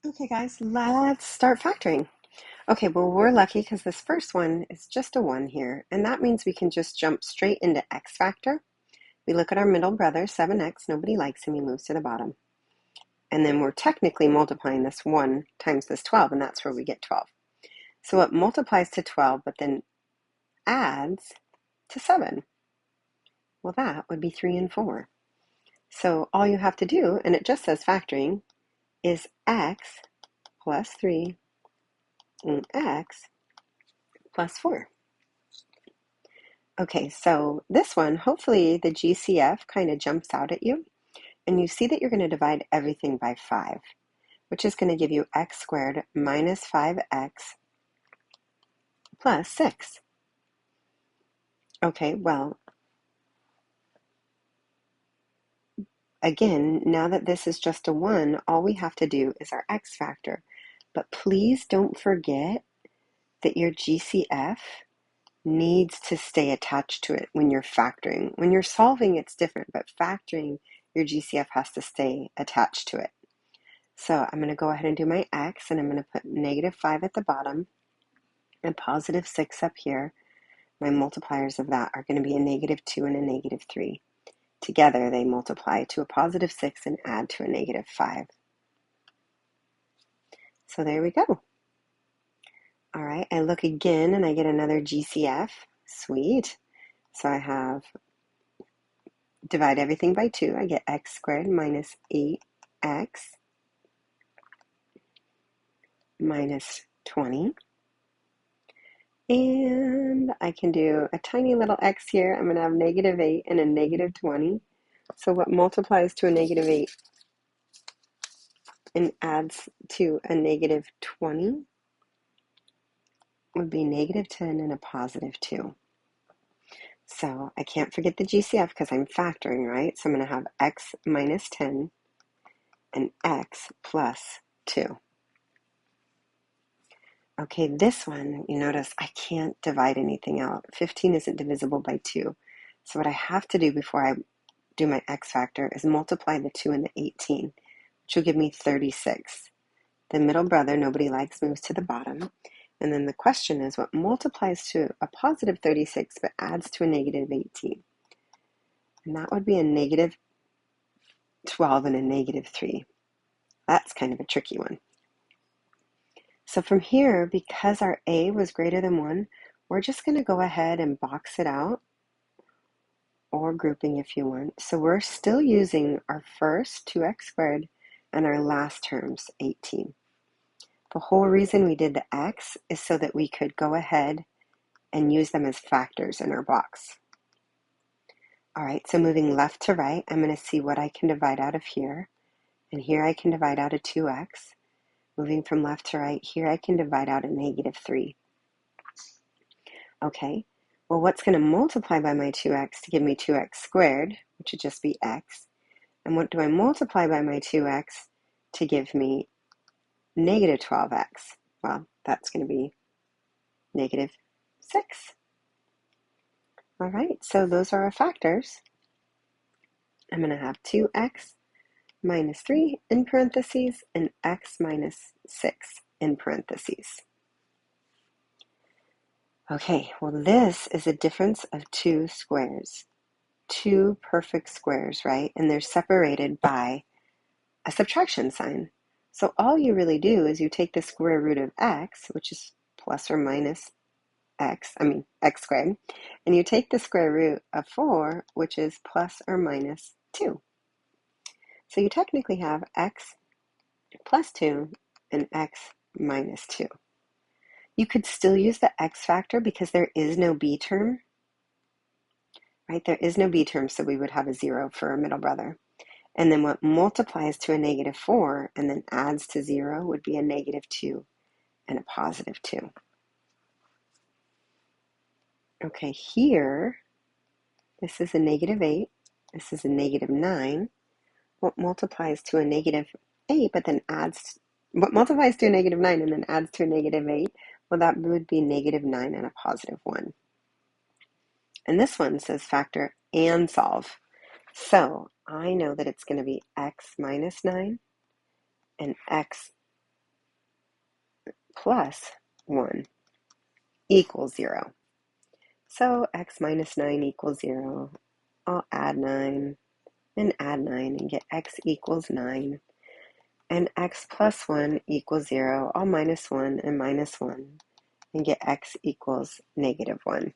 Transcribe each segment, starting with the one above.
Okay, guys, let's start factoring. Okay, well, we're lucky because this first one is just a 1 here, and that means we can just jump straight into x factor. We look at our middle brother, 7x. Nobody likes him. He moves to the bottom. And then we're technically multiplying this 1 times this 12, and that's where we get 12. So it multiplies to 12, but then adds to 7. Well, that would be 3 and 4. So all you have to do, and it just says factoring, is x plus 3 and x plus 4. Okay, so this one, hopefully the GCF kind of jumps out at you, and you see that you're going to divide everything by 5, which is going to give you x squared minus 5x plus 6. Okay, well, again, now that this is just a 1, all we have to do is our x factor. But please don't forget that your GCF needs to stay attached to it when you're factoring. When you're solving, it's different, but factoring, your GCF has to stay attached to it. So I'm going to go ahead and do my x, and I'm going to put negative 5 at the bottom and positive 6 up here. My multipliers of that are going to be a negative 2 and a negative 3. Together, they multiply to a positive 6 and add to a negative 5. So there we go. All right, I look again and I get another GCF. Sweet. So I have divide everything by 2. I get x squared minus 8x minus 20. And I can do a tiny little x here. I'm going to have negative 8 and a negative 20. So what multiplies to a negative 8 and adds to a negative 20 would be negative 10 and a positive 2. So I can't forget the GCF because I'm factoring, right? So I'm going to have x minus 10 and x plus 2. Okay, this one, you notice I can't divide anything out. 15 isn't divisible by 2. So what I have to do before I do my x factor is multiply the 2 and the 18, which will give me 36. The middle brother, nobody likes, moves to the bottom. And then the question is, what multiplies to a positive 36 but adds to a negative 18? And that would be a negative 12 and a negative 3. That's kind of a tricky one. So from here, because our a was greater than 1, we're just going to go ahead and box it out, or grouping if you want. So we're still using our first 2x squared and our last terms, 18. The whole reason we did the x is so that we could go ahead and use them as factors in our box. All right, so moving left to right, I'm going to see what I can divide out of here. And here I can divide out a 2x. Moving from left to right, here I can divide out a negative 3. Okay, well, what's going to multiply by my 2x to give me 2x squared, which would just be x? And what do I multiply by my 2x to give me negative 12x? Well, that's going to be negative 6. All right, so those are our factors. I'm going to have 2x minus 3 in parentheses and x minus 6 in parentheses. Okay, well, this is a difference of 2 squares. 2 perfect squares, right? And they're separated by a subtraction sign. So all you really do is you take the square root of x, which is plus or minus x squared, and you take the square root of 4, which is plus or minus 2. So you technically have x plus 2 and x minus 2. You could still use the x factor because there is no b term, right? There is no b term, so we would have a 0 for our middle brother. And then what multiplies to a negative 4 and then adds to 0 would be a negative 2 and a positive 2. Okay, here, this is a negative 8. This is a negative 9. What multiplies to a negative 8 but then adds, what multiplies to a negative 9 and then adds to a negative 8? Well, that would be negative 9 and a positive 1. And this one says factor and solve. So I know that it's going to be x minus 9 and x plus 1 equals 0. So x minus 9 equals 0. I'll add 9 and get x equals 9. And x plus 1 equals 0. I'll minus 1 and minus 1 and get x equals negative 1.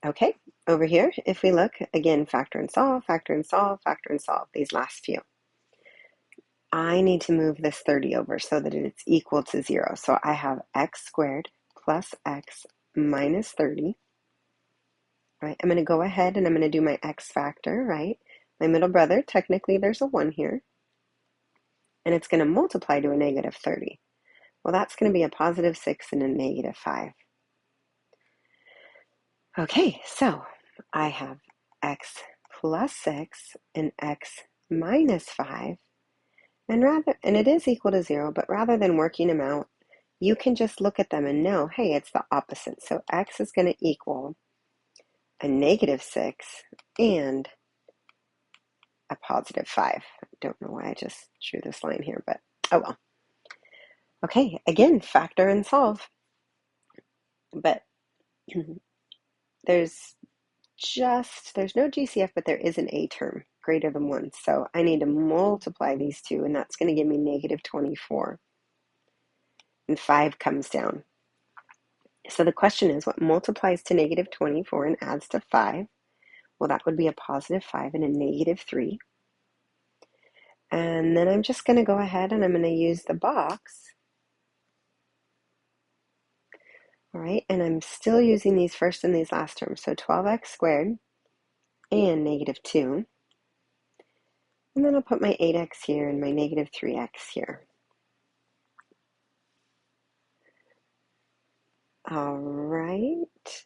Okay, over here, if we look, again, factor and solve, factor and solve, factor and solve, these last few. I need to move this 30 over so that it's equal to 0. So I have x squared plus x minus 30. Right? I'm going to go ahead and I'm going to do my x factor, right? My middle brother, technically there's a 1 here. And it's going to multiply to a negative 30. Well, that's going to be a positive 6 and a negative 5. Okay, so I have x plus 6 and x minus 5. And it is equal to 0, but rather than working them out, you can just look at them and know, hey, it's the opposite. So x is going to equal a negative 6 and a positive 5. I don't know why I just drew this line here, but oh well. Okay, again, factor and solve. But there's no GCF, but there is an A term greater than 1. So I need to multiply these two, and that's going to give me negative 24. And 5 comes down. So the question is, what multiplies to negative 24 and adds to 5? Well, that would be a positive 5 and a negative 3. And then I'm just going to go ahead and I'm going to use the box. All right, and I'm still using these first and these last terms. So 12x squared and negative 2. And then I'll put my 8x here and my negative 3x here. All right.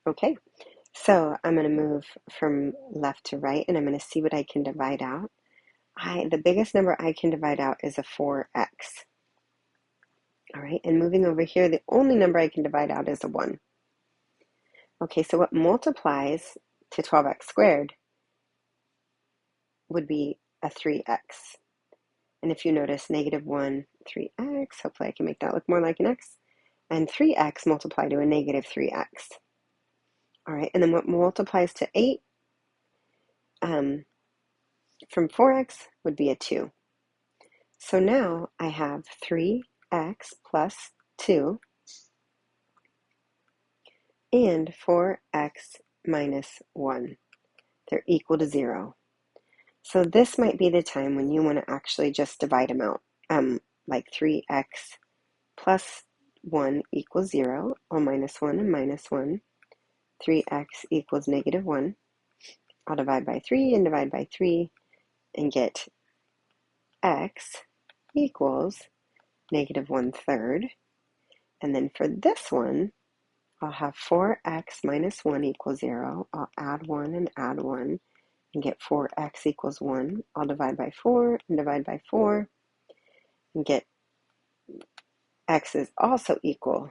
Okay, so I'm going to move from left to right, and I'm going to see what I can divide out. The biggest number I can divide out is a 4x. All right, and moving over here, the only number I can divide out is a 1. Okay, so what multiplies to 12x squared would be a 3x. And if you notice, negative 1, 3x, hopefully I can make that look more like an x, and 3x multiply to a negative 3x. All right, and then what multiplies to 8 from 4x would be a 2. So now I have 3x plus 2 and 4x minus 1. They're equal to 0. So this might be the time when you want to actually just divide them out. Like 3x plus 1 equals 0, or minus 1 and minus 1. 3x equals negative 1. I'll divide by 3 and divide by 3 and get x equals negative 1/3. And then for this one, I'll have 4x minus 1 equals 0. I'll add 1 and get 4x equals 1. I'll divide by 4 and divide by 4 and get x is also equal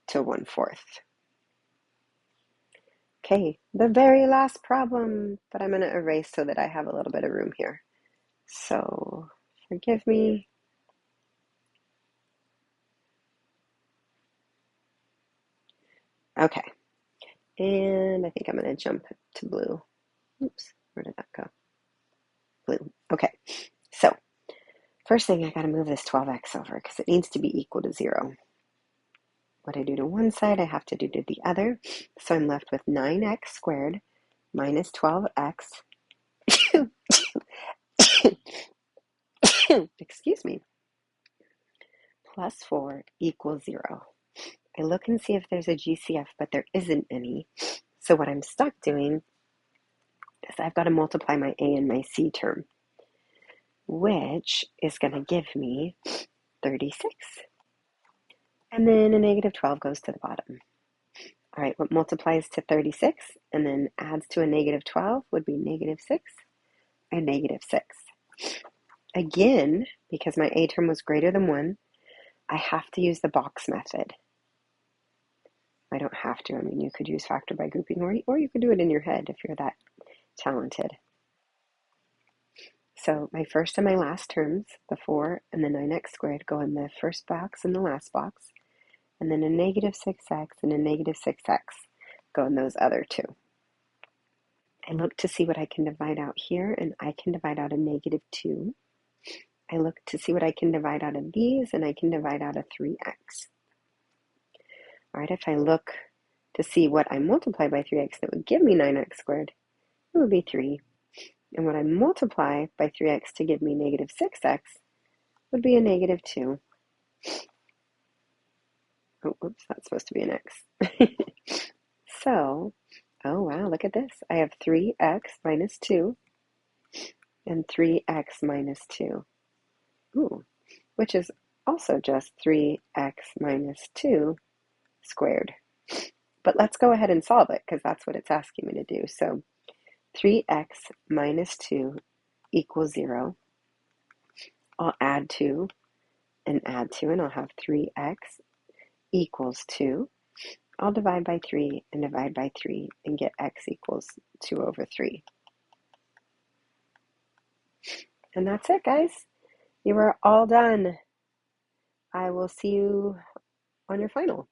to 1/4. Okay, the very last problem, but I'm going to erase so that I have a little bit of room here. So forgive me. Okay, and I think I'm going to jump to blue. Oops, where did that go? Blue. Okay, so first thing, I got to move this 12x over because it needs to be equal to 0. What I do to one side, I have to do to the other. So I'm left with 9x squared minus 12x, excuse me, plus 4 equals 0. I look and see if there's a GCF, but there isn't any. So what I'm stuck doing is I've got to multiply my A and my C term, which is going to give me 36. And then a negative 12 goes to the bottom. All right, what multiplies to 36 and then adds to a negative 12 would be negative 6 and negative 6. Again, because my A term was greater than 1, I have to use the box method. I don't have to. I mean, you could use factor by grouping, or you could do it in your head if you're that talented. So my first and my last terms, the 4 and the 9x squared, go in the first box and the last box. And then a negative 6x and a negative 6x go in those other two. I look to see what I can divide out here, and I can divide out a negative 2. I look to see what I can divide out of these, and I can divide out a 3x. All right, if I look to see what I multiply by 3x that would give me 9x squared, it would be 3. And what I multiply by 3x to give me negative 6x would be a negative 2. Oh, oops, that's supposed to be an x. So, oh wow, look at this. I have 3x minus 2 and 3x minus 2. Ooh, which is also just 3x minus 2 squared. But let's go ahead and solve it because that's what it's asking me to do. So 3x minus 2 equals 0. I'll add 2 and add 2, and I'll have 3x equals 2. I'll divide by 3 and divide by 3 and get x equals 2 over 3. And that's it, guys. You are all done. I will see you on your final.